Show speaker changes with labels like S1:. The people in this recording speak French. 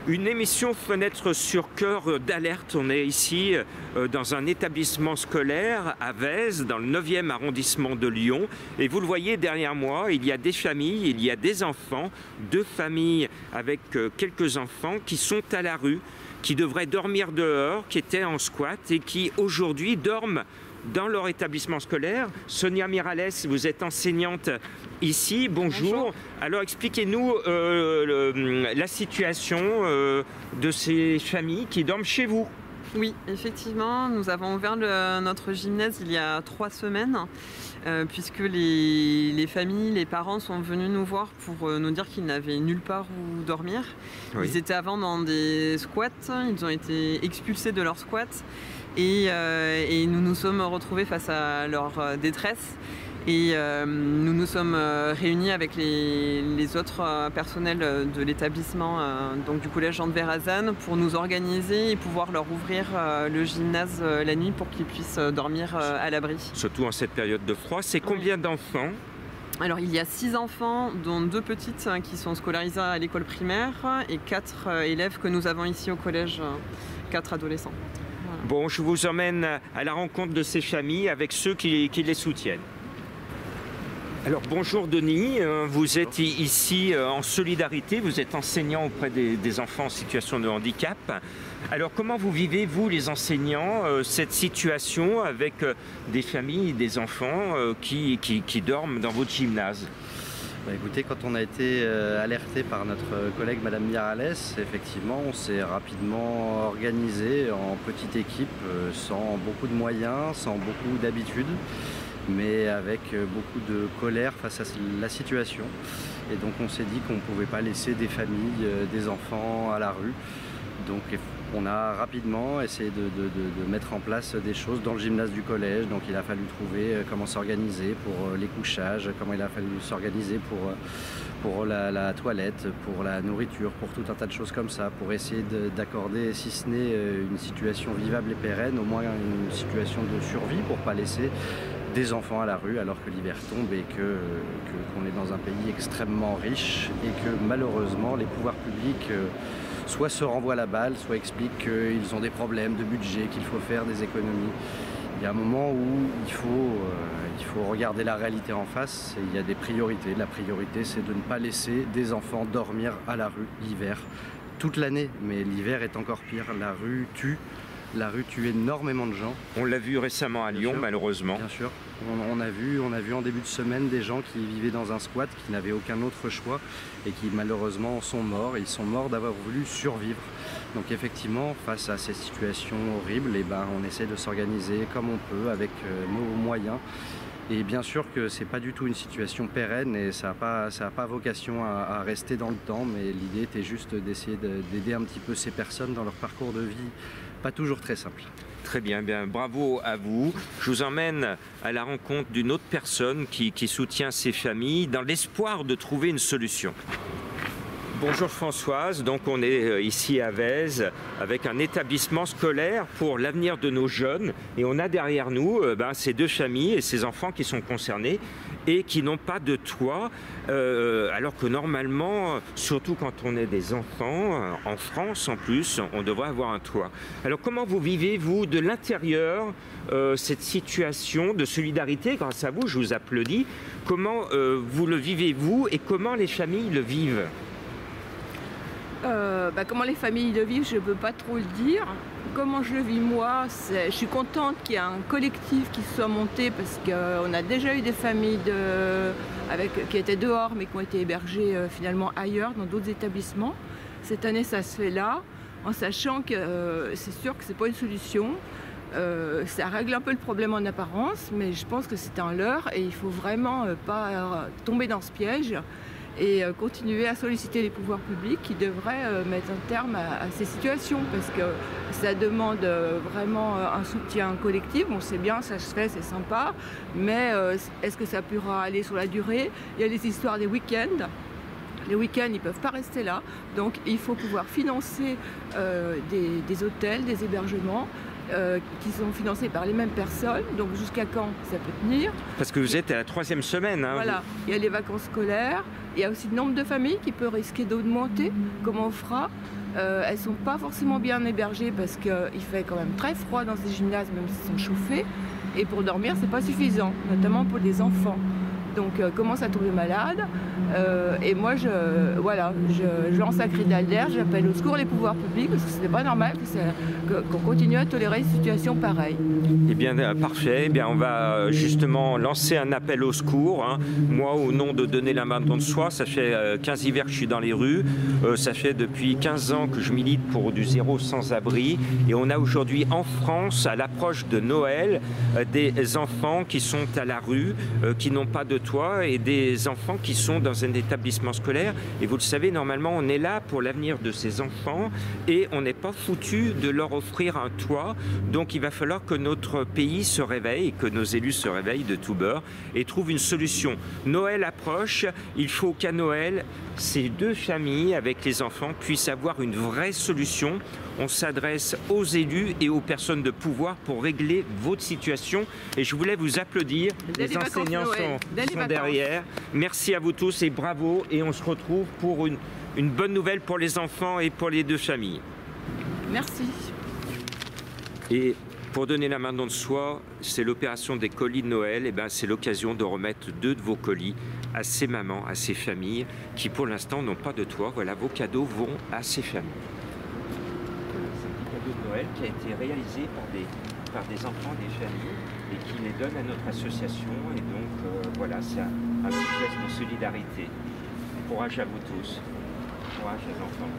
S1: Une émission Fenêtre sur Cœur d'Alerte. On est ici dans un établissement scolaire à Vèze, dans le 9e arrondissement de Lyon. Et vous le voyez derrière moi, il y a des familles, il y a des enfants, 2 familles avec quelques enfants qui sont à la rue, qui devraient dormir dehors, qui étaient en squat et qui aujourd'hui dorment dans leur établissement scolaire. Sonia Miralles, vous êtes enseignante ici. Bonjour. Bonjour. Alors expliquez-nous la situation de ces familles qui dorment chez vous.
S2: Oui, effectivement, nous avons ouvert notre gymnase il y a 3 semaines, puisque les familles, les parents sont venus nous voir pour nous dire qu'ils n'avaient nulle part où dormir. Oui. Ils étaient avant dans des squats, ils ont été expulsés de leurs squats et nous nous sommes retrouvés face à leur détresse. Et nous nous sommes réunis avec les autres personnels de l'établissement, donc du collège Jean de Verrazane, pour nous organiser et pouvoir leur ouvrir le gymnase la nuit pour qu'ils puissent dormir à l'abri.
S1: Surtout en cette période de froid. C'est combien d'enfants ?
S2: Alors il y a 6 enfants, dont 2 petites qui sont scolarisées à l'école primaire et 4 élèves que nous avons ici au collège, 4 adolescents. Voilà.
S1: Bon, je vous emmène à la rencontre de ces familles avec ceux qui les soutiennent. Alors bonjour Denis, vous êtes ici en solidarité, vous êtes enseignant auprès des enfants en situation de handicap. Alors comment vous vivez, vous les enseignants, cette situation avec des familles, des enfants qui dorment dans votre gymnase ?
S3: Écoutez, quand on a été alerté par notre collègue Madame Miralles, effectivement on s'est rapidement organisé en petite équipe, sans beaucoup de moyens, sans beaucoup d'habitude, mais avec beaucoup de colère face à la situation. Et donc on s'est dit qu'on ne pouvait pas laisser des familles, des enfants à la rue. Donc on a rapidement essayé de mettre en place des choses dans le gymnase du collège. Donc il a fallu trouver comment s'organiser pour les couchages, comment il a fallu s'organiser pour la toilette, pour la nourriture, pour tout un tas de choses comme ça, pour essayer d'accorder, si ce n'est une situation vivable et pérenne, au moins une situation de survie pour ne pas laisser des enfants à la rue alors que l'hiver tombe et qu'on est dans un pays extrêmement riche et que malheureusement les pouvoirs publics soit se renvoient la balle, soit expliquent qu'ils ont des problèmes de budget, qu'il faut faire des économies. Il y a un moment où il faut regarder la réalité en face et il y a des priorités. La priorité, c'est de ne pas laisser des enfants dormir à la rue l'hiver, toute l'année, mais l'hiver est encore pire. La rue tue énormément de gens.
S1: On l'a vu récemment à Lyon, malheureusement.
S3: Bien sûr. On a vu en début de semaine des gens qui vivaient dans un squat, qui n'avaient aucun autre choix et qui malheureusement sont morts. Ils sont morts d'avoir voulu survivre. Donc effectivement, face à ces situations horribles, on essaie de s'organiser comme on peut avec nos moyens. Et bien sûr que c'est pas du tout une situation pérenne et ça n'a pas vocation à rester dans le temps, mais l'idée était juste d'essayer d'aider un petit peu ces personnes dans leur parcours de vie, pas toujours très simple.
S1: Très bien, bravo à vous. Je vous emmène à la rencontre d'une autre personne qui soutient ces familles dans l'espoir de trouver une solution. Bonjour Françoise, donc on est ici à Vèze avec un établissement scolaire pour l'avenir de nos jeunes et on a derrière nous ces 2 familles et ces enfants qui sont concernés et qui n'ont pas de toit alors que normalement, surtout quand on est des enfants, en France en plus, on devrait avoir un toit. Alors comment vous vivez vous de l'intérieur cette situation de solidarité? Grâce à vous, je vous applaudis. Comment vous le vivez-vous et comment les familles le vivent?
S4: Comment les familles le vivent, je ne peux pas trop le dire. Comment je le vis moi, je suis contente qu'il y ait un collectif qui soit monté parce qu'on a déjà eu des familles qui étaient dehors mais qui ont été hébergées finalement ailleurs, dans d'autres établissements. Cette année, ça se fait là, en sachant que c'est sûr que ce n'est pas une solution. Ça règle un peu le problème en apparence, mais je pense que c'est un leurre et il ne faut vraiment pas tomber dans ce piège. Et continuer à solliciter les pouvoirs publics qui devraient mettre un terme à ces situations parce que ça demande vraiment un soutien collectif. On sait bien, ça se fait, c'est sympa, mais est-ce que ça pourra aller sur la durée? Il y a les histoires des week-ends. Les week-ends, ils ne peuvent pas rester là, donc il faut pouvoir financer des hôtels, des hébergements qui sont financés par les mêmes personnes. Donc jusqu'à quand ça peut tenir?
S1: Parce que vous êtes à la 3e semaine. Hein,
S4: voilà, il y a les vacances scolaires, il y a aussi le nombre de familles qui peut risquer d'augmenter. Comment on fera? Elles ne sont pas forcément bien hébergées parce qu'il fait quand même très froid dans ces gymnases, même s'ils sont chauffés. Et pour dormir, c'est pas suffisant, notamment pour les enfants. Donc commence à tomber malade. Et moi, je lance un cri d'alerte, j'appelle au secours les pouvoirs publics parce que ce n'est pas normal qu'on continue à tolérer une situation pareille.
S1: Eh bien, parfait. Eh bien, on va justement lancer un appel au secours. Hein. Moi, au nom de Donner la main de soi, ça fait 15 hivers que je suis dans les rues. Ça fait depuis 15 ans que je milite pour du zéro sans-abri. Et on a aujourd'hui en France, à l'approche de Noël, des enfants qui sont à la rue, qui n'ont pas de toit, et des enfants qui sont dans un établissement scolaire. Et vous le savez, normalement, on est là pour l'avenir de ces enfants et on n'est pas foutu de leur offrir un toit. Donc, il va falloir que notre pays se réveille et que nos élus se réveillent de tout bord et trouvent une solution. Noël approche, il faut qu'à Noël, ces deux familles avec les enfants puissent avoir une vraie solution. On s'adresse aux élus et aux personnes de pouvoir pour régler votre situation. Et je voulais vous applaudir. Les enseignants sont derrière. Merci à vous tous et bravo. Et on se retrouve pour une bonne nouvelle pour les enfants et pour les deux familles.
S4: Merci.
S1: Et pour donner la main de soi, c'est l'opération des colis de Noël. Et ben, c'est l'occasion de remettre 2 de vos colis à ces mamans, à ces familles qui pour l'instant n'ont pas de toit. Voilà, vos cadeaux vont à ces familles. C'est un petit cadeau de Noël qui a été réalisé par des enfants, des familles, et qui les donnent à notre association. Et donc voilà, c'est un petit geste de solidarité. Courage à vous tous. Courage aux enfants.